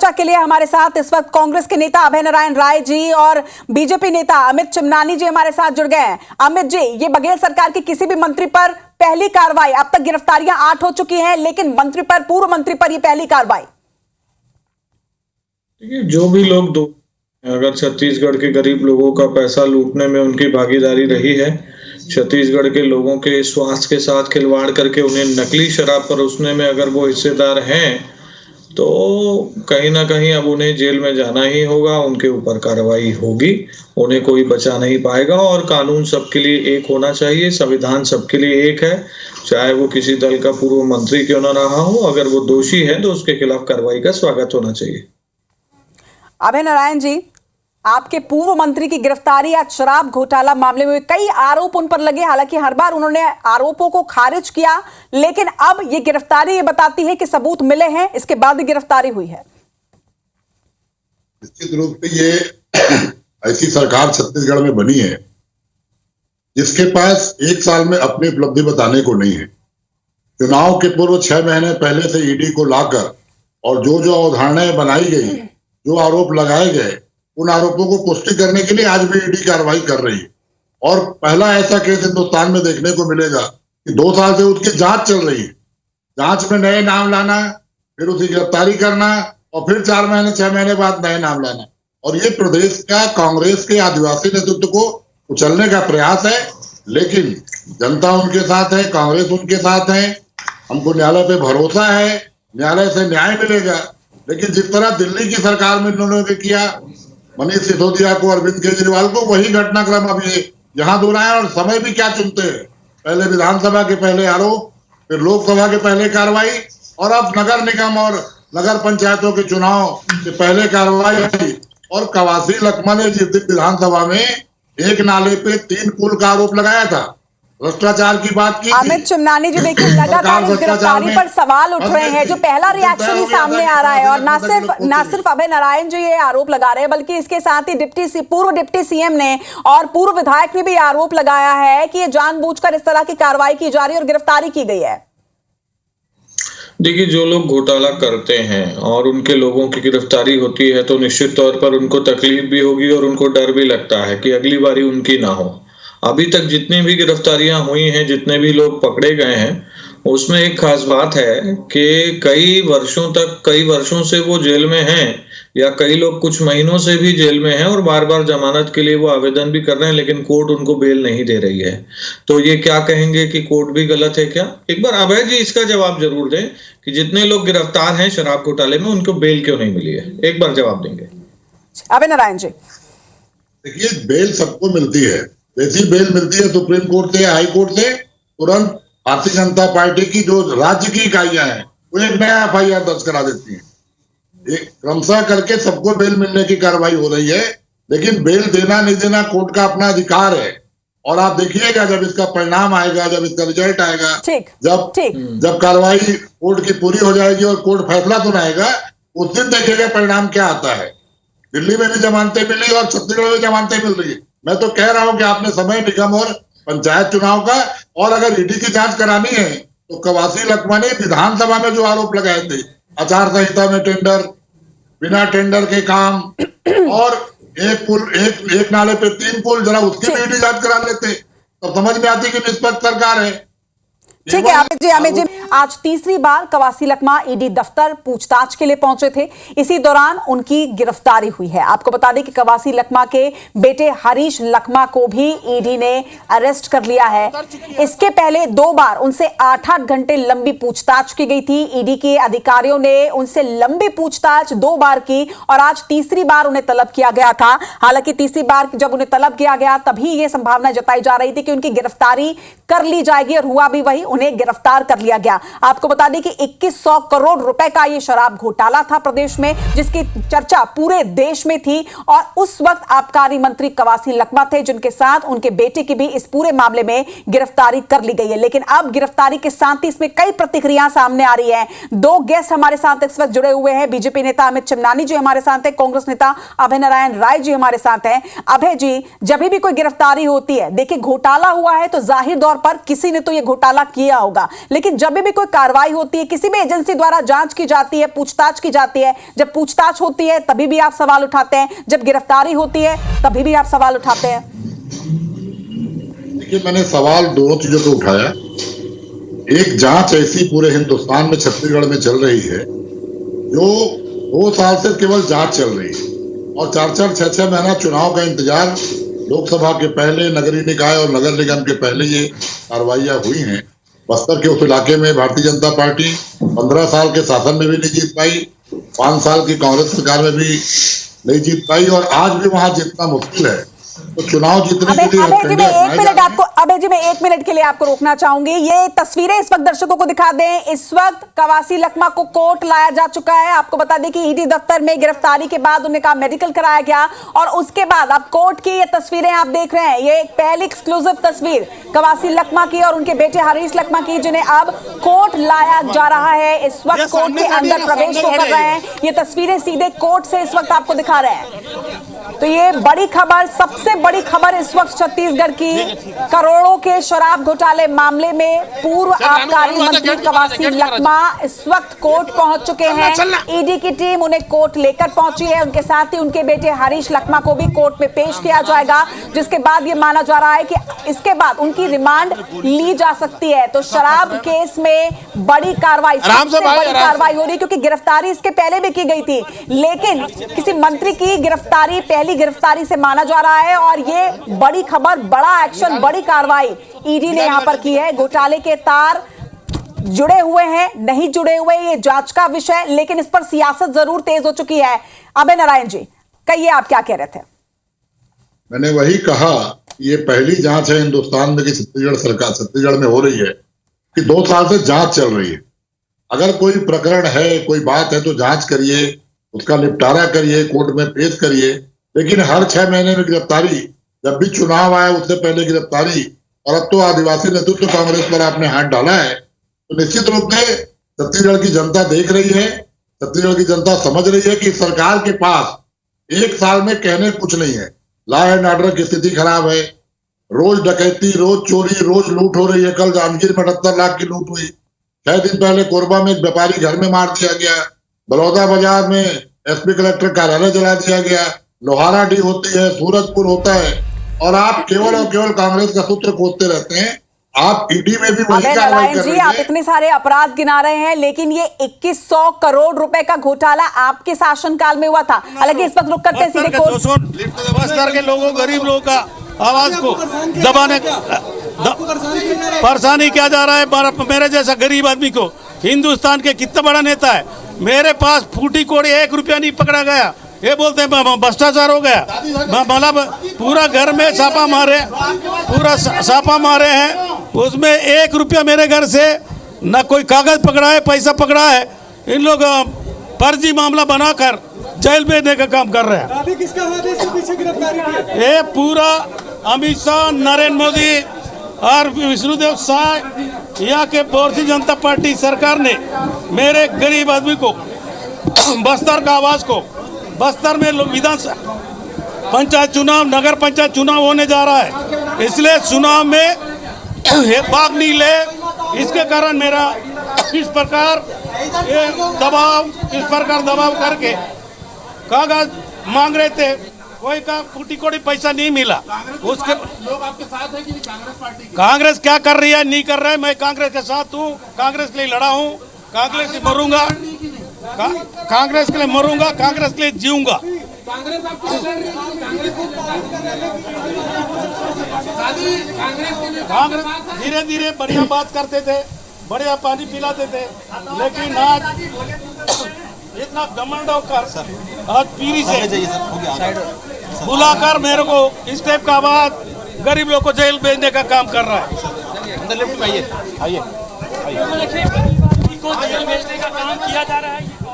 चर्चा के लिए हमारे साथ इस वक्त कांग्रेस के नेता अभय नारायण राय जी और बीजेपी नेता अमित चिमनानी जी हमारे साथ जुड़ गए हैं। अमित जी, ये बघेल सरकार की किसी भी मंत्री पर पहली कार्रवाई, अब तक गिरफ्तारियां 8 हो चुकी हैं, लेकिन मंत्री पर, पूर्व मंत्री पर यह पहली कार्रवाई। जो भी लोग अगर छत्तीसगढ़ के गरीब लोगों का पैसा लूटने में उनकी भागीदारी रही है, छत्तीसगढ़ के लोगों के स्वास्थ्य के साथ खिलवाड़ करके उन्हें नकली शराब परोसने में अगर वो हिस्सेदार हैं, तो कहीं ना कहीं अब उन्हें जेल में जाना ही होगा। उनके ऊपर कार्रवाई होगी, उन्हें कोई बचा नहीं पाएगा। और कानून सबके लिए एक होना चाहिए, संविधान सबके लिए एक है, चाहे वो किसी दल का पूर्व मंत्री क्यों ना रहा हो। अगर वो दोषी है तो उसके खिलाफ कार्रवाई का स्वागत होना चाहिए। अभय नारायण जी, आपके पूर्व मंत्री की गिरफ्तारी आज शराब घोटाला मामले में कई आरोप उन पर लगे, हालांकि हर बार उन्होंने आरोपों को खारिज किया, लेकिन अब ये गिरफ्तारी ये बताती है कि सबूत मिले हैं, इसके बाद गिरफ्तारी हुई है। निश्चित रूप से ये ऐसी सरकार छत्तीसगढ़ में बनी है जिसके पास 1 साल में अपनी उपलब्धि बताने को नहीं है। चुनाव के पूर्व 6 महीने पहले से ईडी को लाकर और जो जो अवधारणाएं बनाई गई, जो आरोप लगाए गए, उन आरोपों को पुष्टि करने के लिए आज भी ईडी कार्रवाई कर रही है। और पहला ऐसा केस हिंदुस्तान में देखने को मिलेगा कि 2 साल से उसकी जांच चल रही है। जांच में नए नाम लाना, फिर उसकी गिरफ्तारी करना और फिर 4 महीने 6 महीने बाद नए नाम लाना, और ये प्रदेश का कांग्रेस के आदिवासी नेतृत्व को उछलने का प्रयास है। लेकिन जनता उनके साथ है, कांग्रेस उनके साथ है, हमको न्यायालय पे भरोसा है, न्यायालय से न्याय मिलेगा। लेकिन जिस तरह दिल्ली की सरकार में इन्होंने किया, मनीष सिसोदिया को, अरविंद केजरीवाल को, वही घटनाक्रम अब ये यहाँ दोहराए। और समय भी क्या चुनते हैं, पहले विधानसभा के पहले आरोप, फिर लोकसभा के पहले कार्रवाई, और अब नगर निगम और नगर पंचायतों के चुनाव से पहले कार्रवाई। और कवासी लखमा ने जिस दिन विधानसभा में एक नाले पे 3 पुल का आरोप लगाया था, भ्रष्टाचार की बात की। अमित चिमनानी जी, देखिए लगातार इस गिरफ्तारी पर सवाल उठ रहे हैं, जो पहला रिएक्शन ही सामने आ रहा है। और ना सिर्फ अभय नारायण जी ये आरोप लगा रहे हैं, बल्कि इसके साथ ही पूर्व डिप्टी सीएम ने और पूर्व विधायक ने भी आरोप लगाया है कि ये जानबूझकर इस तरह की कार्रवाई की जा रही है और गिरफ्तारी की गई है। देखिए, जो लोग घोटाला करते हैं और उनके लोगों की गिरफ्तारी होती है तो निश्चित तौर पर उनको तकलीफ भी होगी और उनको डर भी लगता है कि अगली बारी उनकी ना हो। अभी तक जितनी भी गिरफ्तारियां हुई हैं, जितने भी लोग पकड़े गए हैं, उसमें एक खास बात है कि कई वर्षों से वो जेल में हैं, या कई लोग कुछ महीनों से भी जेल में हैं और बार बार जमानत के लिए वो आवेदन भी कर रहे हैं, लेकिन कोर्ट उनको बेल नहीं दे रही है। तो ये क्या कहेंगे कि कोर्ट भी गलत है क्या? एक बार अभय जी इसका जवाब जरूर दें कि जितने लोग गिरफ्तार हैं शराब घोटाले में, उनको बेल क्यों नहीं मिली है? एक बार जवाब देंगे अभय नारायण जी। देखिए, बेल सबको मिलती है, जैसी बेल मिलती है सुप्रीम कोर्ट से, हाई कोर्ट से, तुरंत भारतीय जनता पार्टी की जो राज्य की इकाइयां हैं वो एक नया FIR दर्ज करा देती हैं। एक क्रमशः करके सबको बेल मिलने की कार्रवाई हो रही है। लेकिन बेल देना नहीं देना कोर्ट का अपना अधिकार है। और आप देखिएगा जब इसका परिणाम आएगा, जब इसका रिजल्ट आएगा, जब कार्रवाई कोर्ट की पूरी हो जाएगी और कोर्ट फैसला सुनाएगा, उस दिन देखिएगा परिणाम क्या आता है। दिल्ली में भी जमानतें मिली और छत्तीसगढ़ में जमानतें मिल रही है। मैं तो कह रहा हूं कि आपने समय निगम और पंचायत चुनाव का, और अगर ईडी की जांच करानी है तो कवासी लखमा ने विधानसभा में जो आरोप लगाए थे, आचार संहिता में टेंडर, बिना टेंडर के काम, और एक नाले पे 3 पुल, जरा उसकी भी ईडी जांच करा लेते तो समझ में आती कि निष्पक्ष सरकार है। ठीक है अमित जी, आज तीसरी बार कवासी लखमा ईडी दफ्तर पूछताछ के लिए पहुंचे थे। इसी दौरान उनकी गिरफ्तारी हुई है। आपको बता दें कि कवासी लखमा के बेटे हरीश लखमा को भी ईडी ने अरेस्ट कर लिया है। इसके पहले 2 बार उनसे 8-8 घंटे लंबी पूछताछ की गई थी। ईडी के अधिकारियों ने उनसे लंबी पूछताछ 2 बार की और आज तीसरी बार उन्हें तलब किया गया था। हालांकि तीसरी बार जब उन्हें तलब किया गया, तभी यह संभावना जताई जा रही थी कि उनकी गिरफ्तारी कर ली जाएगी, और हुआ भी वही, उन्हें गिरफ्तार कर लिया गया। आपको बता दें कि 2100 करोड़ रुपए का यह शराब घोटाला था प्रदेश में, जिसकी चर्चा पूरे देश में थी। और उस वक्त आबकारी मंत्री कवासी लखमा थे, जिनके साथ उनके बेटे की भी इस पूरे मामले में गिरफ्तारी कर ली गई है। लेकिन अब गिरफ्तारी के साथ ही इसमें कई प्रतिक्रियाएं सामने आ रही है। 2 गेस्ट हमारे साथ इस वक्त जुड़े हुए हैं। बीजेपी नेता अमित चिमनानी जी हमारे साथ हैं, कांग्रेस नेता अभय नारायण राय जी हमारे साथ हैं। अभय जी, जब भी कोई गिरफ्तारी होती है, देखिए घोटाला हुआ है तो जाहिर तौर पर किसी ने तो यह घोटाला किया होगा, लेकिन जब भी भी कोई कार्रवाई होती है, किसी भी एजेंसी द्वारा जांच की जाती है, पूछताछ की जाती है, जब पूछताछ होती है तभी भी आप सवाल उठाते हैं, जब गिरफ्तारी होती है तभी भी आप सवाल उठाते हैं? देखिए, मैंने सवाल दोनों चीजों पे उठाया। एक जांच ऐसी पूरे हिंदुस्तान में छत्तीसगढ़ में चल रही है जो 2 साल से केवल जांच चल रही है और 4-4, 6-6 महीना चुनाव का इंतजार। लोकसभा के पहले, नगरीय निकाय और नगर निगम के पहले ये कार्रवाइयां हुई हैं। बस्तर के उस इलाके में भारतीय जनता पार्टी 15 साल के शासन में भी नहीं जीत पाई, 5 साल की कांग्रेस सरकार में भी नहीं जीत पाई और आज भी वहां जीतना मुश्किल है। तो चुनाव जीतने के लिए अभय जी, मैं 1 मिनट आपको, अभय जी मैं 1 मिनट के लिए आपको रोकना चाहूंगी। ये तस्वीरें इस वक्त दर्शकों को दिखा दें। इस वक्त कवासी लखमा को कोर्ट लाया जा चुका है। आपको बता दें कि ईडी दफ्तर में गिरफ्तारी के बाद उन्हें कहा मेडिकल कराया गया और उसके बाद अब कोर्ट की ये तस्वीरें आप देख रहे हैं। ये एक पहली एक्सक्लूसिव तस्वीर कवासी लखमा की और उनके बेटे हरीश लखमा की, जिन्हें अब कोर्ट लाया जा रहा है। इस वक्त कोर्ट के अंदर प्रवेश कर रहे हैं। ये तस्वीरें सीधे कोर्ट से इस वक्त आपको दिखा रहे हैं। तो ये बड़ी खबर, सबसे बड़ी खबर इस वक्त छत्तीसगढ़ की, करोड़ों के शराब घोटाले मामले में पूर्व आबकारी मंत्री कवासी लखमा इस वक्त कोर्ट पहुंच चुके हैं। ईडी की टीम उन्हें कोर्ट लेकर पहुंची है। उनके साथ ही उनके बेटे हरीश लखमा को भी कोर्ट में पेश किया जाएगा, जिसके बाद ये माना जा रहा है कि इसके बाद उनकी रिमांड ली जा सकती है। तो शराब केस में बड़ी कार्रवाई, सबसे बड़ी कार्रवाई हो रही है, क्योंकि गिरफ्तारी इसके पहले भी की गई थी, लेकिन किसी मंत्री की गिरफ्तारी पहली गिरफ्तारी से माना जा रहा है और ये बड़ी खबर, बड़ा एक्शन, बड़ी कार्रवाई ईडी ने यहां पर की है। घोटाले के तार जुड़े हुए हैं, नहीं जुड़े हुए, ये जांच का विषय, लेकिन इस पर सियासत जरूर तेज हो चुकी है। अभय नारायण जी, कहिए, आप क्या कह रहे थे? मैंने वही कहा, ये पहली जांच है हिंदुस्तान में कि छत्तीसगढ़ में हो रही है कि 2 साल से जांच चल रही है। अगर कोई प्रकरण है, कोई बात है तो जांच करिए, उसका निपटारा करिए, कोर्ट में पेश करिए, लेकिन हर 6 महीने में गिरफ्तारी, जब भी चुनाव आया उससे पहले गिरफ्तारी, और अब तो आदिवासी नेतृत्व कांग्रेस पर आपने हाथ डाला है, तो निश्चित रूप से छत्तीसगढ़ की जनता देख रही है, छत्तीसगढ़ की जनता समझ रही है कि सरकार के पास 1 साल में कहने कुछ नहीं है। लॉ एंड ऑर्डर की स्थिति खराब है, रोज डकैती, रोज चोरी, रोज लूट हो रही है। कल जांजगीर में 78 लाख की लूट हुई। 6 दिन पहले कोरबा में एक व्यापारी घर में मार दिया गया। बलौदा बाजार में एसपी कलेक्टर कार्यालय जला दिया गया। लोहाराडी होती है, सूरजपुर होता है, और आप केवल और केवल कांग्रेस का सूत्र खोजते रहते हैं। आप ईडी में भी वही कार्रवाई कर रही है। आप इतने सारे अपराध गिना रहे हैं, लेकिन ये 2100 करोड़ रुपए का घोटाला आपके शासनकाल में हुआ था। हालांकि इस वक्त रुक करते हैं सीधे कोर्ट। बस्तर के लोगों, गरीब लोगों का आवाज को दबाने परेशानी क्या जा रहा है। मेरे जैसा गरीब आदमी को, हिंदुस्तान के कितना बड़ा नेता है, मेरे पास फूटी कोड़ी 1 रुपया नहीं पकड़ा गया। ये बोलते हैं भ्रष्टाचार हो गया। मतलब पूरा घर में छापा मारे, पूरा छापा मारे हैं, उसमें 1 रुपया मेरे घर से न कोई कागज पकड़ा है, पैसा पकड़ा है। इन लोग फर्जी मामला बनाकर जेल भेजने का काम कर रहे हैं। अभी किसका हाथ है इसके पीछे गिरफ्तारी की? ये पूरा अमित शाह, नरेंद्र मोदी और विष्णुदेव साय, यहाँ के भारतीय जनता पार्टी सरकार ने मेरे गरीब आदमी को, बस्तर का आवाज को, बस्तर में विधानसभा पंचायत चुनाव, नगर पंचायत चुनाव होने जा रहा है, इसलिए चुनाव में भाग नहीं ले, इसके कारण मेरा इस प्रकार ये दबाव, इस प्रकार दबाव करके कागज मांग रहे थे। कोई का फूटी कोड़ी पैसा नहीं मिला। उसके लोग आपके साथ है कि कांग्रेस पार्टी? कांग्रेस क्या कर रही है, नहीं कर रहा है। मैं कांग्रेस के साथ हूँ, कांग्रेस के लिए लड़ा हूँ, कांग्रेस से मरूंगा, कांग्रेस के लिए मरूंगा, कांग्रेस के लिए जीऊंगा। कांग्रेस धीरे धीरे बढ़िया बात करते थे, बढ़िया पानी पिलाते थे, लेकिन आज इतना घमंड होकर आज पीरी से बुलाकर मेरे को इस टाइप का आवाज, गरीब लोग को जेल भेजने का काम कर रहा है।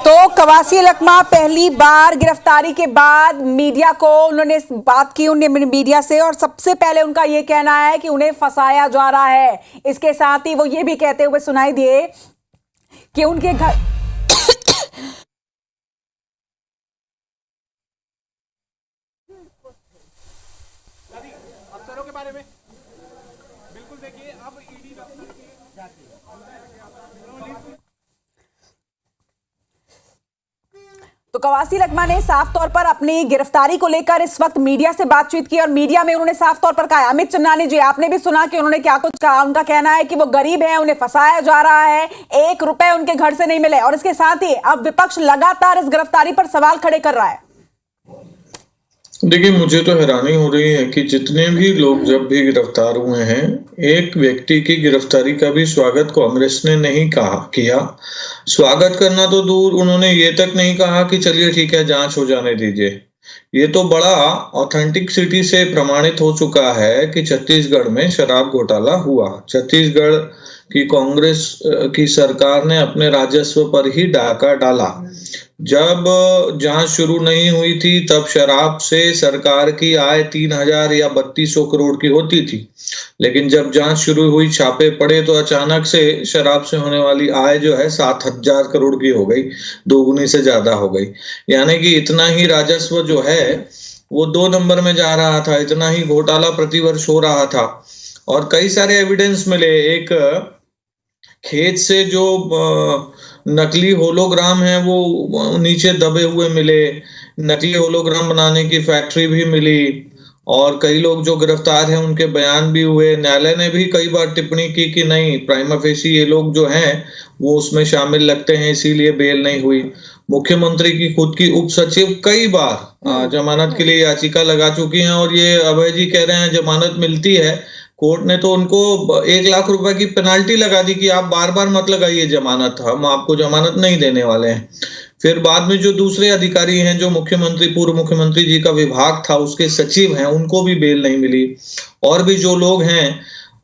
तो कवासी लखमा पहली बार गिरफ्तारी के बाद मीडिया को उन्होंने बात की, उन्होंने मीडिया से, और सबसे पहले उनका ये कहना है कि उन्हें फंसाया जा रहा है। इसके साथ ही वो ये भी कहते हुए सुनाई दिए कि उनके घर अफसरों के बारे में बिल्कुल देखिए, अब ईडी दफ्तर की जाती है। तो कवासी लखमा ने साफ तौर पर अपनी गिरफ्तारी को लेकर इस वक्त मीडिया से बातचीत की और मीडिया में उन्होंने साफ तौर पर कहा। अमित चन्नानी जी, आपने भी सुना कि उन्होंने क्या कुछ कहा। उनका कहना है कि वो गरीब है, उन्हें फंसाया जा रहा है, 1 रुपए उनके घर से नहीं मिले। और इसके साथ ही अब विपक्ष लगातार इस गिरफ्तारी पर सवाल खड़े कर रहा है। देखिए, मुझे तो हैरानी हो रही है कि जितने भी लोग जब भी गिरफ्तार हुए हैं, एक व्यक्ति की गिरफ्तारी का भी स्वागत कांग्रेस ने नहीं किया। स्वागत करना तो दूर, उन्होंने ये तक नहीं कहा कि चलिए ठीक है, जांच हो जाने दीजिए। ये तो बड़ा ऑथेंटिसिटी से प्रमाणित हो चुका है कि छत्तीसगढ़ में शराब घोटाला हुआ। छत्तीसगढ़ की कांग्रेस की सरकार ने अपने राजस्व पर ही डाका डाला। जब जांच शुरू नहीं हुई थी तब शराब से सरकार की आय 3000 या 3200 करोड़ की होती थी, लेकिन जब जांच शुरू हुई, छापे पड़े, तो अचानक से शराब से होने वाली आय जो है 7000 करोड़ की हो गई, दोगुनी से ज्यादा हो गई। यानी कि इतना ही राजस्व जो है वो 2 नंबर में जा रहा था, इतना ही घोटाला प्रतिवर्ष हो रहा था। और कई सारे एविडेंस मिले। एक खेत से जो नकली होलोग्राम है वो नीचे दबे हुए मिले, नकली होलोग्राम बनाने की फैक्ट्री भी मिली, और कई लोग जो गिरफ्तार हैं उनके बयान भी हुए। न्यायालय ने भी कई बार टिप्पणी की कि नहीं, प्राइमा फेसी ये लोग जो हैं वो उसमें शामिल लगते हैं, इसीलिए बेल नहीं हुई। मुख्यमंत्री की खुद की उप सचिव कई बार जमानत के लिए याचिका लगा चुकी हैं, और ये अभय जी कह रहे हैं जमानत मिलती है। कोर्ट ने तो उनको 1 लाख रुपए की पेनाल्टी लगा दी कि आप बार बार मत लगाइए जमानत, हम आपको जमानत नहीं देने वाले हैं। फिर बाद में जो दूसरे अधिकारी हैं, जो पूर्व मुख्यमंत्री जी का विभाग था, उसके सचिव हैं, उनको भी बेल नहीं मिली, और भी जो लोग हैं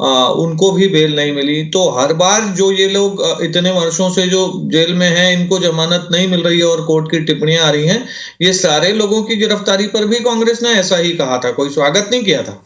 उनको भी बेल नहीं मिली। तो हर बार जो ये लोग इतने वर्षों से जो जेल में हैं, इनको जमानत नहीं मिल रही है और कोर्ट की टिप्पणियां आ रही हैं। ये सारे लोगों की गिरफ्तारी पर भी कांग्रेस ने ऐसा ही कहा था, कोई स्वागत नहीं किया था।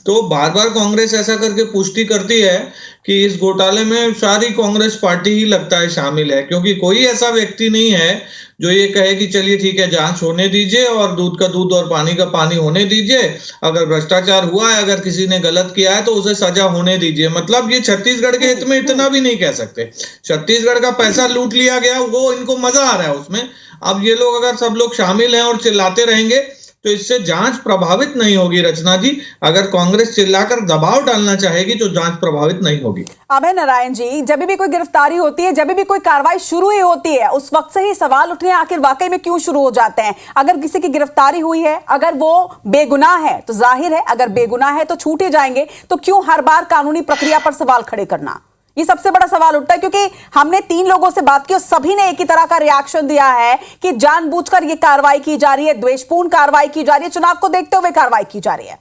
तो बार बार कांग्रेस ऐसा करके पुष्टि करती है कि इस घोटाले में सारी कांग्रेस पार्टी ही लगता है शामिल है, क्योंकि कोई ऐसा व्यक्ति नहीं है जो ये कहे कि चलिए ठीक है, जांच होने दीजिए और दूध का दूध और पानी का पानी होने दीजिए। अगर भ्रष्टाचार हुआ है, अगर किसी ने गलत किया है तो उसे सजा होने दीजिए। मतलब ये छत्तीसगढ़ के हित में इतना भी नहीं कह सकते। छत्तीसगढ़ का पैसा लूट लिया गया, वो इनको मजा आ रहा है उसमें। अब ये लोग अगर सब लोग शामिल हैं और चिल्लाते रहेंगे तो इससे जांच प्रभावित नहीं होगी। रचना जी, अगर कांग्रेस चिल्लाकर दबाव डालना चाहेगी तो जांच प्रभावित नहीं होगी। अभय नारायण जी, जब भी कोई गिरफ्तारी होती है, जब भी कोई कार्रवाई शुरू ही होती है, उस वक्त से ही सवाल उठने आखिर वाकई में क्यों शुरू हो जाते हैं। अगर किसी की गिरफ्तारी हुई है, अगर वो बेगुनाह है तो जाहिर है, अगर बेगुनाह है तो छूट ही जाएंगे, तो क्यों हर बार कानूनी प्रक्रिया पर सवाल खड़े करना। ये सबसे बड़ा सवाल उठता है, क्योंकि हमने 3 लोगों से बात की और सभी ने एक ही तरह का रिएक्शन दिया है कि जानबूझकर ये कार्रवाई की जा रही है, द्वेषपूर्ण कार्रवाई की जा रही है, चुनाव को देखते हुए कार्रवाई की जा रही है।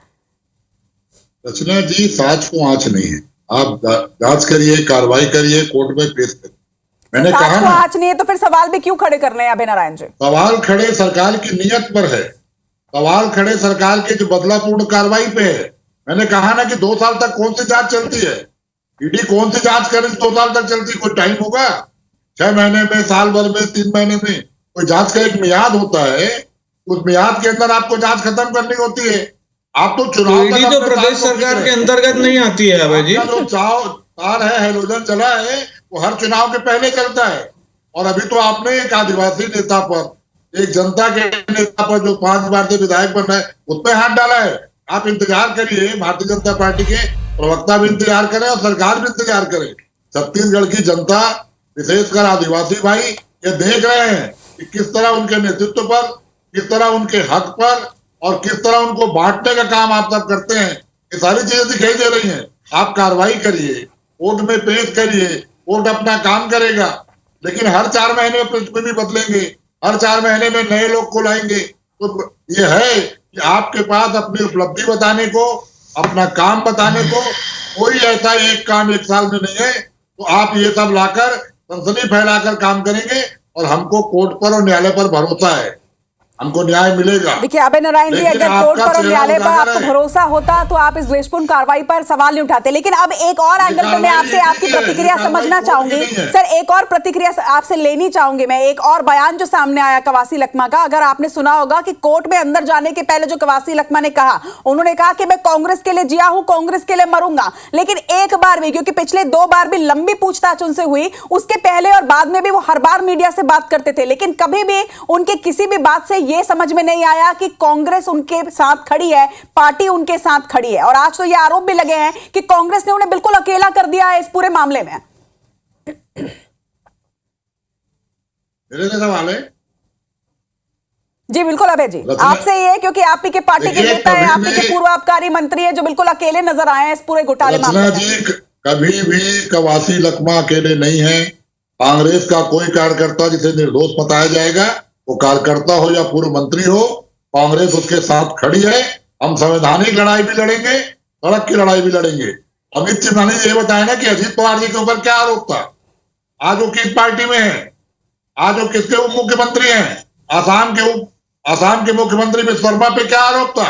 रचना जी, साच को आंच नहीं है। आप जांच करिए, कार्रवाई करिए, कोर्ट में पेश करिए। मैंने कहा ना, आंच नहीं है तो फिर सवाल भी क्यों खड़े करने हैं अभय नारायण जी। सवाल खड़े सरकार की नियत पर है, सवाल खड़े सरकार के जो बदलापूर्ण कार्रवाई पे है। मैंने कहा ना कि 2 साल तक कौन सी जांच चलती है, ईडी कौन सी जांच करे 2 साल तक चलती। कोई टाइम होगा 6 महीने में, साल भर में, 3 महीने में? कोई जांच का एक मियाद होता है, उस मियाद के अंदर आपको जांच खत्म करनी होती है। आप तो चुनाव ईडी तो प्रदेश सरकार के अंतर्गत नहीं आती है अभय जी। जो तार है, हेलोजन चला है, वो हर चुनाव के पहले चलता है। और अभी तो आपने एक आदिवासी नेता पर, एक जनता के नेता पर जो 5 बार से विधायक बन रहा है, उस पर हाथ डाला है। आप इंतजार करिए, भारतीय जनता पार्टी के प्रवक्ता भी इंतजार करें और सरकार भी इंतजार करे। छत्तीसगढ़ की जनता, विशेषकर आदिवासी भाई, ये देख रहे हैं कि किस तरह उनके नेतृत्व पर, किस तरह उनके हक पर और किस तरह उनको बांटने का काम आप सब करते हैं। ये सारी चीजें दिखाई दे रही हैं। आप कार्रवाई करिए, कोर्ट में पेश करिए, कोर्ट अपना काम करेगा। लेकिन हर 4 महीने में पृष्ठभूमि बदलेंगे, हर 4 महीने में नए लोग को लाएंगे। तो ये है कि आपके पास अपनी उपलब्धि बताने को, अपना काम बताने को कोई ऐसा एक काम 1 साल में नहीं है। तो आप ये सब लाकर सनसनी फैलाकर काम करेंगे, और हमको कोर्ट पर और न्यायालय पर भरोसा है। हमको न्याय मिलेगा। देखिए अभय नारायण जी, लेकिन अगर कोर्ट आपका पर और चेहरा न्यायालय पर उजागर आपको है। भरोसा होता तो आप इस द्वेषपूर्ण कार्रवाई पर सवाल नहीं उठाते। लेकिन अब एक और एंगल पे मैं आपसे आपकी प्रतिक्रिया समझना चाहूंगी सर, एक और प्रतिक्रिया आपसे लेनी चाहूंगी मैं। एक और बयान जो सामने आया कवासी लखमा का, अगर आपने सुना होगा कि कोर्ट में अंदर जाने के पहले जो कवासी लखमा ने कहा, उन्होंने कहा कि मैं कांग्रेस के लिए जिया हूं, कांग्रेस के लिए मरूंगा। लेकिन एक बार भी, क्योंकि पिछले 2 बार भी लंबी पूछताछ उनसे हुई, उसके पहले और बाद में भी वो हर बार मीडिया से बात करते थे, लेकिन कभी भी उनके किसी भी बात से यह समझ में नहीं आया कि कांग्रेस उनके साथ खड़ी है, पार्टी उनके साथ खड़ी है। और आज तो ये आरोप भी लगे हैं कि कांग्रेस ने उन्हें बिल्कुल अकेला कर दिया है इस पूरे मामले में। मेरे से सवाल है। जी बिल्कुल अभय जी, आपसे ये है क्योंकि आप ही के पार्टी के नेता हैं, आप ही के पूर्व आबकारी मंत्री हैं जो बिल्कुल अकेले नजर आए हैं इस पूरे घोटाले मामले में। जी, कभी भी कवासी लखमा अकेले नहीं है। कांग्रेस का कोई कार्यकर्ता जिसे निर्दोष बताया जाएगा, वो कार्यकर्ता हो या पूर्व मंत्री हो, कांग्रेस उसके साथ खड़ी है। हम संवैधानिक लड़ाई भी लड़ेंगे, सड़क की लड़ाई भी लड़ेंगे। अमित सिन्हा ने ये बताया ना कि अजीत पवार जी के ऊपर क्या आरोप था, आज वो किस पार्टी में है, आज वो किसके उप मुख्यमंत्री हैं, आसाम के मुख्यमंत्री में शर्मा पे क्या आरोप था।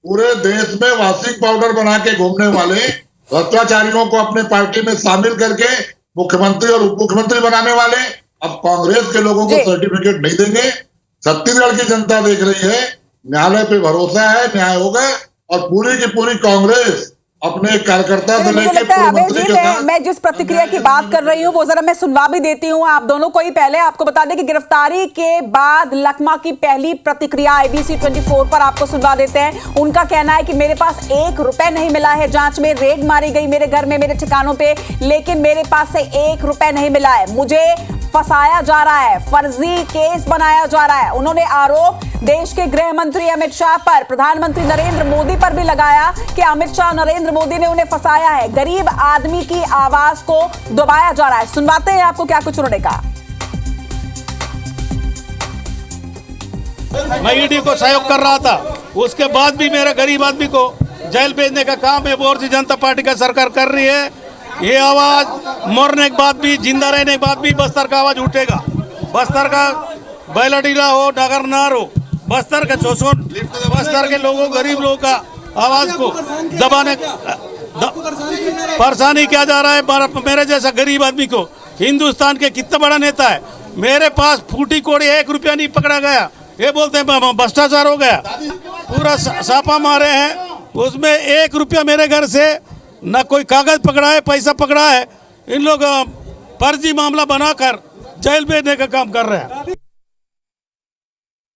पूरे देश में वॉशिंग पाउडर बना के घूमने वाले भ्रष्टाचारियों को अपने पार्टी में शामिल करके मुख्यमंत्री और उप मुख्यमंत्री बनाने वाले अब कांग्रेस के लोगों को सर्टिफिकेट नहीं देंगे। छत्तीसगढ़ की जनता देख रही है, न्यायालय पे भरोसा है, न्याय होगा। और पूरी की पूरी कांग्रेस अपने कार्यकर्ता से लेकर पूर्व मंत्री के साथ। मैं जिस प्रतिक्रिया की बात कर रही हूँ वो जरा मैं सुनवा भी देती हूँ आप दोनों को ही। पहले आपको बता दें कि गिरफ्तारी के बाद लखमा की पहली प्रतिक्रिया IBC 24 पर आपको सुनवा देते हैं। उनका कहना है कि मेरे पास 1 रुपए नहीं मिला है, जांच में रेड मारी गई मेरे घर में, मेरे ठिकानों पे, लेकिन मेरे पास से 1 रुपए नहीं मिला है, मुझे फंसाया जा रहा है, फर्जी केस बनाया जा रहा है। उन्होंने आरोप देश के गृह मंत्री अमित शाह पर, प्रधानमंत्री नरेंद्र मोदी पर भी लगाया कि अमित शाह, नरेंद्र मोदी ने उन्हें फंसाया है, गरीब आदमी की आवाज को दबाया जा रहा है। सुनवाते हैं आपको क्या कुछ उन्होंने कहा। मैं ईडी को सहयोग कर रहा था, उसके बाद भी मेरे गरीब आदमी को जेल भेजने का काम है भारतीय जनता पार्टी का सरकार कर रही है। ये आवाज मरने के बाद भी, जिंदा रहने के बाद भी बस्तर का आवाज उठेगा। बस्तर का बैलाडीला हो, नगरनार हो, बस्तर का चौसोट, बस्तर के लोगों, गरीब लोगों का आवाज को दबाने परेशानी किया जा रहा है। मेरे जैसा गरीब आदमी को, हिंदुस्तान के कितना बड़ा नेता है, मेरे पास फूटी कोड़ी 1 रुपया नहीं पकड़ा गया, ये बोलते हैं भ्रष्टाचार हो गया। पूरा छापा मारे हैं, उसमें 1 रुपया मेरे घर से न कोई कागज पकड़ा है, पैसा पकड़ा है। इन लोग फर्जी मामला बनाकर जेल भेजने का काम कर रहे हैं।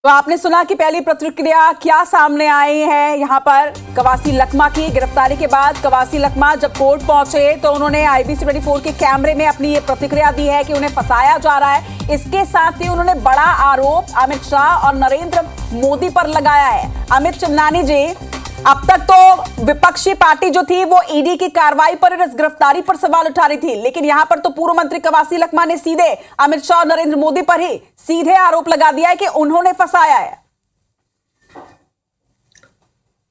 तो आपने सुना कि पहली प्रतिक्रिया क्या सामने आई है यहाँ पर कवासी लखमा की। गिरफ्तारी के बाद कवासी लखमा जब कोर्ट पहुंचे तो उन्होंने IBC 24 के कैमरे में अपनी ये प्रतिक्रिया दी है कि उन्हें फंसाया जा रहा है। इसके साथ ही उन्होंने बड़ा आरोप अमित शाह और नरेंद्र मोदी पर लगाया है। अमित चिमनानी जी, अब तक तो विपक्षी पार्टी जो थी वो ईडी की कार्रवाई पर और इस गिरफ्तारी पर सवाल उठा रही थी, लेकिन यहां पर तो पूर्व मंत्री कवासी लखमा ने सीधे अमित शाह और नरेंद्र मोदी पर ही सीधे आरोप लगा दिया है कि उन्होंने फंसाया है।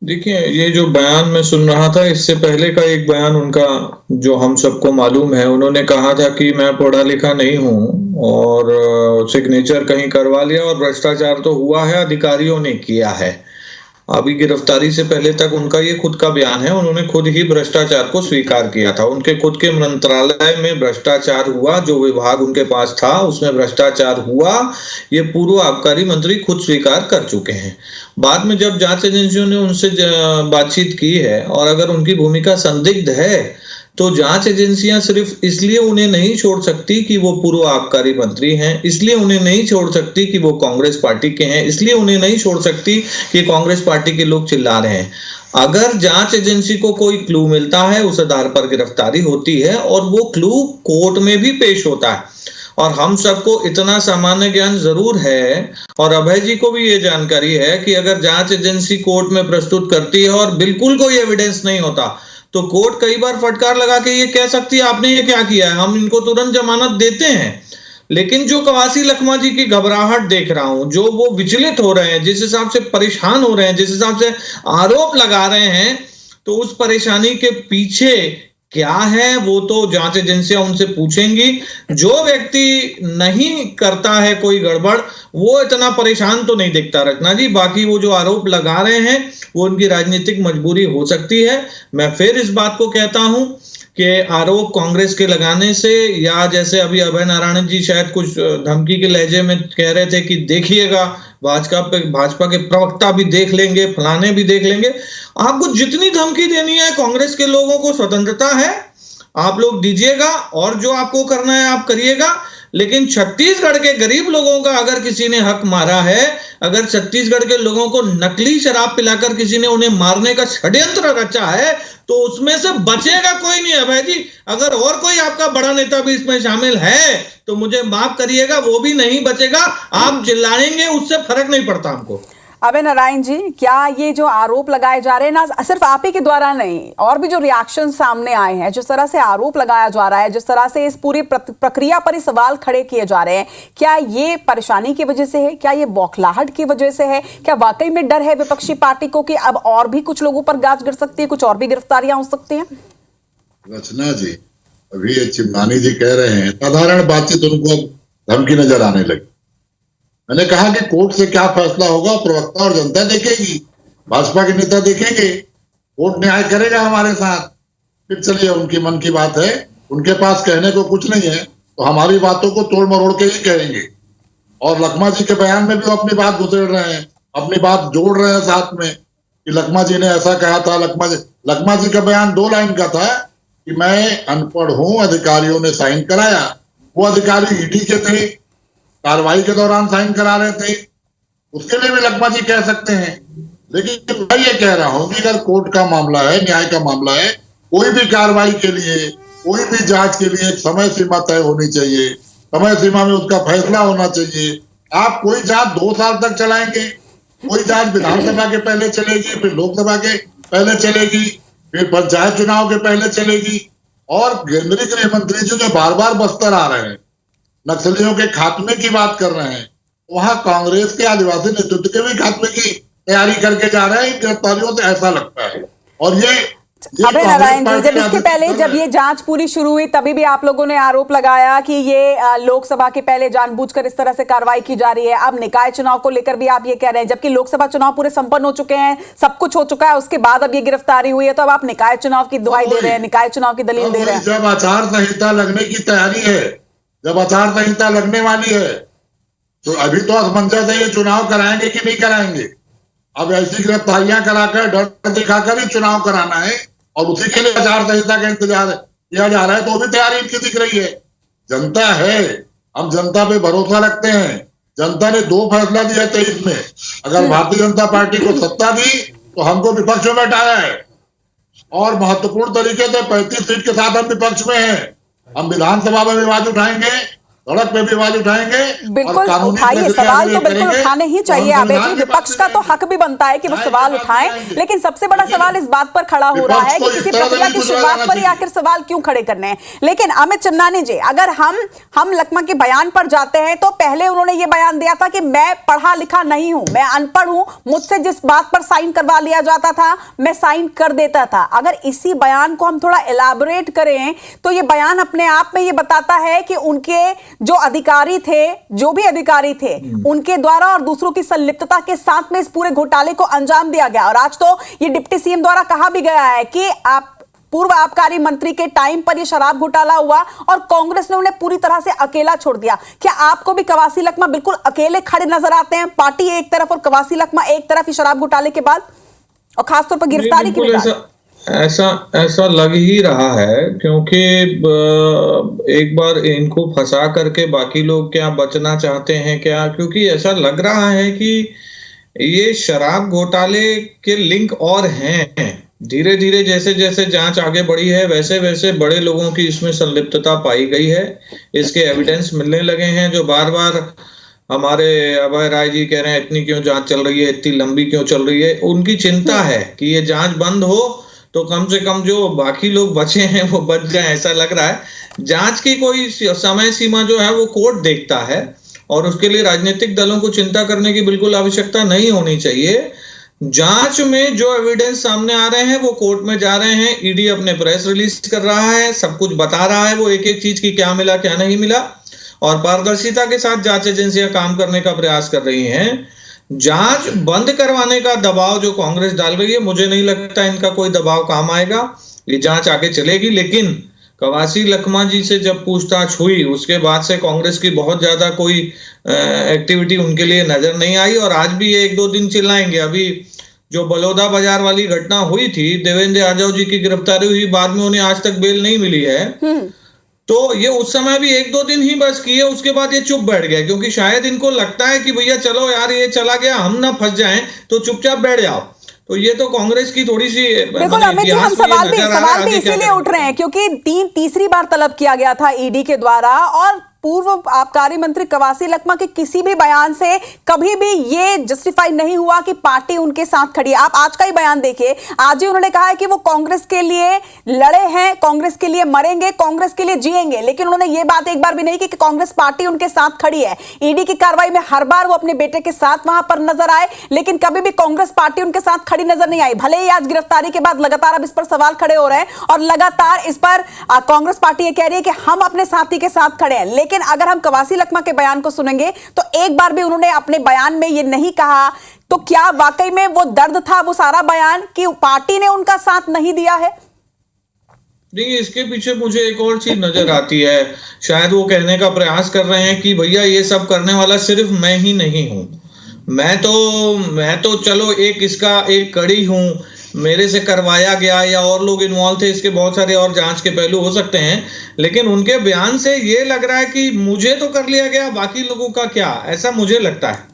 देखिए, ये जो बयान मैं सुन रहा था, इससे पहले का एक बयान उनका जो हम सबको मालूम है, उन्होंने कहा था कि मैं पढ़ा लिखा नहीं हूं और सिग्नेचर कहीं करवा लिया और भ्रष्टाचार तो हुआ है, अधिकारियों ने किया है। अभी गिरफ्तारी से पहले तक उनका ये खुद का बयान है, उन्होंने खुद ही भ्रष्टाचार को स्वीकार किया था। उनके खुद के मंत्रालय में भ्रष्टाचार हुआ, जो विभाग उनके पास था उसमें भ्रष्टाचार हुआ, ये पूर्व आबकारी मंत्री खुद स्वीकार कर चुके हैं। बाद में जब जांच एजेंसियों ने उनसे बातचीत की है और अगर उनकी भूमिका संदिग्ध है तो जांच एजेंसियां सिर्फ इसलिए उन्हें नहीं छोड़ सकती कि वो पूर्व आबकारी मंत्री हैं, इसलिए उन्हें नहीं छोड़ सकती कि वो कांग्रेस पार्टी के हैं, इसलिए उन्हें नहीं छोड़ सकती कि कांग्रेस पार्टी के लोग चिल्ला रहे हैं। अगर जांच एजेंसी को कोई क्लू मिलता है, उस आधार पर गिरफ्तारी होती है और वो क्लू कोर्ट में भी पेश होता है। और हम सबको इतना सामान्य ज्ञान जरूर है और अभय जी को भी ये जानकारी है कि अगर जांच एजेंसी कोर्ट में प्रस्तुत करती है और बिल्कुल कोई एविडेंस नहीं होता तो कोर्ट कई बार फटकार लगा के ये कह सकती है आपने ये क्या किया है, हम इनको तुरंत जमानत देते हैं। लेकिन जो कवासी लखमा जी की घबराहट देख रहा हूं, जो वो विचलित हो रहे हैं, जिस हिसाब से परेशान हो रहे हैं, जिस हिसाब से आरोप लगा रहे हैं, तो उस परेशानी के पीछे क्या है वो तो जांच एजेंसियां उनसे पूछेंगी। जो व्यक्ति नहीं करता है कोई गड़बड़, वो इतना परेशान तो नहीं दिखता रचना जी। बाकी वो जो आरोप लगा रहे हैं वो उनकी राजनीतिक मजबूरी हो सकती है। मैं फिर इस बात को कहता हूं कि आरोप कांग्रेस के लगाने से, या जैसे अभय नारायण जी शायद कुछ धमकी के लहजे में कह रहे थे कि देखिएगा भाजपा के प्रवक्ता भी देख लेंगे, फलाने भी देख लेंगे। आपको जितनी धमकी देनी है, कांग्रेस के लोगों को स्वतंत्रता है, आप लोग दीजिएगा और जो आपको करना है आप करिएगा। लेकिन छत्तीसगढ़ के गरीब लोगों का अगर किसी ने हक मारा है, अगर छत्तीसगढ़ के लोगों को नकली शराब पिलाकर किसी ने उन्हें मारने का षड्यंत्र रचा है, तो उसमें से बचेगा कोई नहीं अभय जी। अगर और कोई आपका बड़ा नेता भी इसमें शामिल है तो मुझे माफ करिएगा, वो भी नहीं बचेगा। आप चिल्लाएंगे उससे फर्क नहीं पड़ता हमको। अभय नारायण जी, क्या ये जो आरोप लगाए जा रहे हैं ना, सिर्फ आप ही के द्वारा नहीं, और भी जो रिएक्शन सामने आए हैं, जिस तरह से आरोप लगाया जा रहा है, जिस तरह से इस पूरी प्रक्रिया पर ही सवाल खड़े किए जा रहे हैं, क्या ये परेशानी की वजह से है? क्या ये बौखलाहट की वजह से है? क्या वाकई में डर है विपक्षी पार्टी को कि अब और भी कुछ लोगों पर गाज गिर सकती है, कुछ और भी गिरफ्तारियां हो सकती हैं? रचना जी, अभी चिमनानी जी कह रहे हैं साधारण बातचीत उनको धमकी नजर आने लगी। मैंने कहा कि कोर्ट से क्या फैसला होगा प्रवक्ता और जनता देखेगी, भाजपा के नेता देखेंगे, कोर्ट न्याय करेगा हमारे साथ। फिर चलिए, उनकी मन की बात है, उनके पास कहने को कुछ नहीं है तो हमारी बातों को तोड़ मरोड़ के ही कहेंगे। और लखमा जी के बयान में भी वो अपनी बात घुसेड़ रहे हैं, अपनी बात जोड़ रहे हैं साथ में कि लखमा जी ने ऐसा कहा था। लखमा जी का बयान 2 लाइन का था कि मैं अनपढ़ हूं, अधिकारियों ने साइन कराया। वो अधिकारी ईडी के थे, कार्रवाई के दौरान साइन करा रहे थे, उसके लिए भी लखमा जी कह सकते हैं। लेकिन मैं ये कह रहा हूं कि अगर कोर्ट का मामला है, न्याय का मामला है, कोई भी कार्रवाई के लिए, कोई भी जांच के लिए एक समय सीमा तय होनी चाहिए, समय सीमा में उसका फैसला होना चाहिए। आप कोई जांच 2 साल तक चलाएंगे, कोई जांच विधानसभा के पहले चलेगी, फिर लोकसभा के पहले चलेगी, फिर पंचायत चुनाव के पहले चलेगी। और केंद्रीय गृह मंत्री जी जो बार बार बस्तर आ रहे हैं, नक्सलियों के खात्मे की बात कर रहे हैं, वहां कांग्रेस के आदिवासी नेतृत्व के भी खात्मे की तैयारी करके जा रहे हैं गिरफ्तारियों से, ऐसा लगता है। और ये अभय नारायण जी, जब इसके पहले जब ये जांच पूरी शुरू हुई तभी भी आप लोगों ने आरोप लगाया कि ये लोकसभा के पहले जानबूझकर इस तरह से कार्रवाई की जा रही है। अब निकाय चुनाव को लेकर भी आप ये कह रहे हैं, जबकि लोकसभा चुनाव पूरे संपन्न हो चुके हैं, सब कुछ हो चुका है, उसके बाद अब ये गिरफ्तारी हुई है, तो अब आप निकाय चुनाव की दुहाई दे रहे हैं, निकाय चुनाव की दलील दे रहे हैं। जब आचार संहिता लगने की तैयारी है, जब आचार संहिता लगने वाली है, तो अभी तो असमंजस है ये चुनाव कराएंगे कि नहीं कराएंगे। अब ऐसी गिरफ्तारियां कराकर डर दिखाकर ही चुनाव कराना है और उसी के लिए आचार संहिता का इंतजार किया जा रहा है, तो वो भी तैयारी इनकी दिख रही है। जनता है, हम जनता पे भरोसा रखते हैं। जनता ने 2 फैसला दिया 23 में। अगर भारतीय जनता पार्टी को सत्ता दी तो हमको विपक्ष में बैठाया है, और महत्वपूर्ण तरीके से 35 सीट के साथ हम विपक्ष में हैं। हम विधानसभा में भी आवाज उठाएंगे, सड़क पे भी आवाज उठाएंगे। बिल्कुल उठाइए, सवाल तो बिल्कुल उठाने ही चाहिए अभय जी। विपक्ष का तो हक भी बनता है कि वो सवाल उठाएं, लेकिन सबसे बड़ा सवाल इस बात पर खड़ा हो रहा है कि किसी प्रक्रिया की शुरुआत पर ही आखिर सवाल क्यों खड़े करने हैं। लेकिन अमित चिमनानी जी, अगर हम लखमा के बयान पर जाते हैं तो पहले उन्होंने ये बयान दिया था कि मैं पढ़ा लिखा नहीं हूं, मैं अनपढ़ हूं, मुझसे जिस बात पर साइन करवा लिया जाता था मैं साइन कर देता था। अगर इसी बयान को हम थोड़ा एलैबोरेट करें तो ये बयान अपने आप में ये बताता है कि उनके जो अधिकारी थे, जो भी अधिकारी थे, उनके द्वारा और दूसरों की संलिप्तता के साथ में इस पूरे घोटाले को अंजाम दिया गया। और आज तो ये डिप्टी सीएम द्वारा कहा भी गया है कि आप पूर्व आबकारी मंत्री के टाइम पर ये शराब घोटाला हुआ और कांग्रेस ने उन्हें पूरी तरह से अकेला छोड़ दिया। क्या आपको भी कवासी लखमा बिल्कुल अकेले खड़े नजर आते हैं, पार्टी एक तरफ और कवासी लखमा एक तरफ, शराब घोटाले के बाद और खासतौर पर गिरफ्तारी के बाद? ऐसा लग ही रहा है, क्योंकि एक बार इनको फंसा करके बाकी लोग क्या बचना चाहते हैं क्या? क्योंकि ऐसा लग रहा है कि ये शराब घोटाले के लिंक और हैं। धीरे धीरे जैसे जैसे जांच आगे बढ़ी है वैसे वैसे बड़े लोगों की इसमें संलिप्तता पाई गई है। इसके एविडेंस मिलने लगे हैं, जो बार बार हमारे अभय राय जी कह रहे हैं इतनी क्यों जांच चल रही है, इतनी लंबी क्यों चल रही है। उनकी चिंता है कि ये जांच बंद हो तो कम से कम जो बाकी लोग बचे हैं वो बच जाएं, ऐसा लग रहा है। जांच की कोई समय सीमा जो है वो कोर्ट देखता है और उसके लिए राजनीतिक दलों को चिंता करने की बिल्कुल आवश्यकता नहीं होनी चाहिए। जांच में जो एविडेंस सामने आ रहे हैं वो कोर्ट में जा रहे हैं, ईडी अपने प्रेस रिलीज कर रहा है, सब कुछ बता रहा है वो एक एक चीज की क्या मिला क्या नहीं मिला, और पारदर्शिता के साथ जांच एजेंसियां काम करने का प्रयास कर रही हैं। जांच बंद करवाने का दबाव जो कांग्रेस डाल रही है, मुझे नहीं लगता इनका कोई दबाव काम आएगा, ये जांच आगे चलेगी। लेकिन कवासी लखमा जी से जब पूछताछ हुई उसके बाद से कांग्रेस की बहुत ज्यादा कोई एक्टिविटी उनके लिए नजर नहीं आई, और आज भी ये 1-2 दिन चिल्लाएंगे। अभी जो बलौदा बाजार वाली घटना हुई थी, देवेंद्र यादव जी की गिरफ्तारी हुई, बाद में उन्हें आज तक बेल नहीं मिली है, तो ये उस समय भी 1-2 दिन ही बस किए, उसके बाद ये चुप बैठ गया, क्योंकि शायद इनको लगता है कि भैया चलो यार ये चला गया, हम ना फंस जाएं तो चुपचाप बैठ जाओ। तो ये तो कांग्रेस की थोड़ी सी बिल्कुल अमित जी, हम सवाल भी इसीलिए उठ रहे हैं क्योंकि तीसरी बार तलब किया गया था ईडी के द्वारा, और पूर्व आबकारी मंत्री कवासी लखमा के किसी भी बयान से कभी भी ये जस्टिफाई नहीं हुआ कि पार्टी उनके साथ खड़ी है। आप आज का ही बयान देखिए, आज ही उन्होंने कहा है कि वो कांग्रेस के लिए लड़े हैं, कांग्रेस के लिए मरेंगे, कांग्रेस के लिए जिएंगे, लेकिन उन्होंने ये बात एक बार भी नहीं की कि कांग्रेस पार्टी उनके साथ खड़ी है। ईडी की कार्रवाई में हर बार वो अपने बेटे के साथ वहां पर नजर आए, लेकिन कभी भी कांग्रेस पार्टी उनके साथ खड़ी नजर नहीं आई। भले ही आज गिरफ्तारी के बाद लगातार अब इस पर सवाल खड़े हो रहे हैं और लगातार इस पर कांग्रेस पार्टी ये कह रही है कि हम अपने साथी के साथ खड़े हैं, लेकिन अगर हम कवासी लखमा के बयान को सुनेंगे तो एक बार भी उन्होंने अपने बयान में ये नहीं कहा। तो क्या वाकई में वो दर्द था, वो सारा बयान, कि पार्टी ने उनका साथ नहीं दिया है? नहीं, इसके पीछे मुझे एक और चीज नजर आती है। शायद वो कहने का प्रयास कर रहे हैं कि भैया ये सब करने वाला सिर्फ मैं ही नहीं हूं, मैं तो चलो इसका एक कड़ी हूं, मेरे से करवाया गया या और लोग इन्वॉल्व थे, इसके बहुत सारे और जांच के पहलू हो सकते हैं, लेकिन उनके बयान से ये लग रहा है कि मुझे तो कर लिया गया, बाकी लोगों का क्या, ऐसा मुझे लगता है।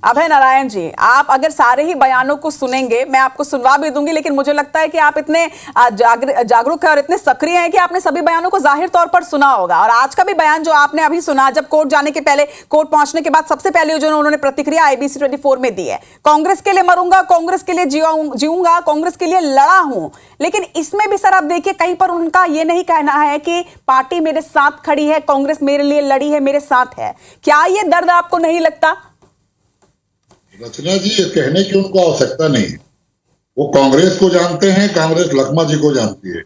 अभय नारायण जी, आप अगर सारे ही बयानों को सुनेंगे, मैं आपको सुनवा भी दूंगी, लेकिन मुझे लगता है कि आप इतने जागरूक हैं और इतने सक्रिय हैं कि आपने सभी बयानों को जाहिर तौर पर सुना होगा। और आज का भी बयान जो आपने अभी सुना, जब कोर्ट जाने के पहले, कोर्ट पहुंचने के बाद सबसे पहले जो उन्होंने प्रतिक्रिया IBC 24 में दी है, कांग्रेस के लिए मरूंगा, कांग्रेस के लिए जीऊंगा, कांग्रेस के लिए लड़ा हूं। लेकिन इसमें भी सर आप देखिए, कहीं पर उनका यह नहीं कहना है कि पार्टी मेरे साथ खड़ी है, कांग्रेस मेरे लिए लड़ी है, मेरे साथ है। क्या यह दर्द आपको नहीं लगता? रचना जी, ये कहने की उनको आवश्यकता नहीं है, वो कांग्रेस को जानते हैं, कांग्रेस लखमा जी को जानती है।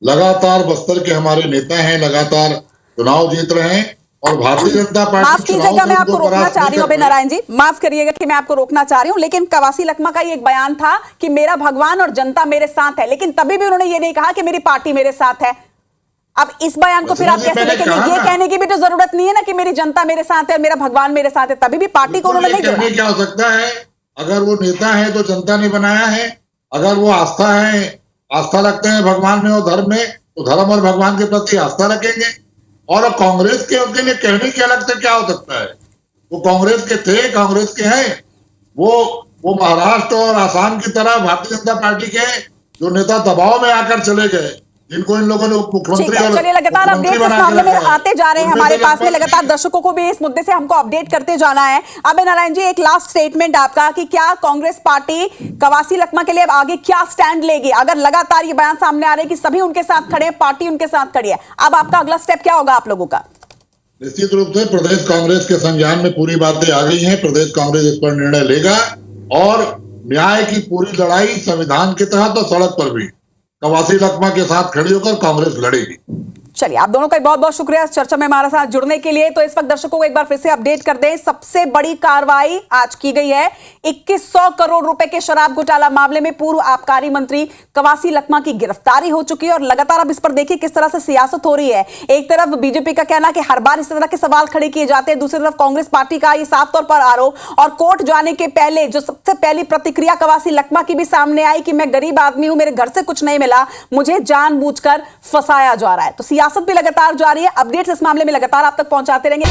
लगातार बस्तर के हमारे नेता हैं, लगातार चुनाव जीत रहे हैं, और भारतीय जनता पार्टी माफ कीजिएगा, मैं आपको रोकना चाह रही हूँ अभय नारायण जी, माफ करिएगा कि मैं आपको रोकना चाह रही हूँ, लेकिन कवासी लखमा का ये एक बयान था कि मेरा भगवान और जनता मेरे साथ है, लेकिन तभी भी उन्होंने ये नहीं कहा कि मेरी पार्टी मेरे साथ है। अब इस बयान को फिर आप कैसे देखेंगे? ये कहने की भी तो जरूरत नहीं है ना कि मेरी जनता मेरे साथ है, मेरा भगवान मेरे साथ है, तभी भी पार्टी को उन्होंने नहीं कहने की आवश्यकता है। अगर वो नेता है तो जनता ने बनाया है, अगर वो आस्था रखते हैं भगवान में और धर्म में, तो धर्म और भगवान के प्रति आस्था रखेंगे। और कांग्रेस के लिए कहने की अलग से क्या हो सकता है? वो कांग्रेस के थे, कांग्रेस के हैं, वो महाराष्ट्र और आसाम की तरह भारतीय जनता पार्टी के जो नेता दबाव में आकर चले गए, जिनको इन लोगों ने मुख्यमंत्री, चलिए लगातार अपडेट इस मामले में आते जा रहे हैं हमारे पास में, लगातार दर्शकों को भी इस मुद्दे से हमको अपडेट करते जाना है। अभय नारायण जी, एक लास्ट स्टेटमेंट आपका कि क्या कांग्रेस पार्टी कवासी लखमा के लिए अब आगे क्या स्टैंड लेगी? अगर लगातार ये बयान सामने आ रहे हैं कि सभी उनके साथ खड़े हैं, पार्टी उनके साथ खड़ी है, अब आपका अगला स्टेप क्या होगा आप लोगों का? निश्चित रूप से प्रदेश कांग्रेस के संज्ञान में पूरी बातें आ गई हैं, प्रदेश कांग्रेस इस पर निर्णय लेगा, और न्याय की पूरी लड़ाई संविधान के तहत और सड़क पर भी कवासी लखमा के साथ खड़ी होकर कांग्रेस लड़ेगी। चलिए, आप दोनों का बहुत बहुत शुक्रिया इस चर्चा में हमारे साथ जुड़ने के लिए। तो इस वक्त दर्शकों को एक बार फिर से अपडेट कर दें, सबसे बड़ी कार्रवाई आज की गई है 2100 करोड़ रुपए के शराब घोटाला मामले में पूर्व आबकारी मंत्री कवासी लखमा की गिरफ्तारी हो चुकी है। और लगातार अब इस पर देखिए किस तरह से सियासत हो रही है। एक तरफ बीजेपी का कहना कि हर बार इस तरह के सवाल खड़े किए जाते हैं, दूसरी तरफ कांग्रेस पार्टी का ये साफ तौर पर आरोप, और कोर्ट जाने के पहले जो सबसे पहली प्रतिक्रिया कवासी लखमा की भी सामने आई कि मैं गरीब आदमी हूं, मेरे घर से कुछ नहीं मिला, मुझे जानबूझकर फंसाया जा रहा है। तो सियासत भी लगातार जारी है, अपडेट्स इस मामले में लगातार आप तक पहुंचाते रहेंगे।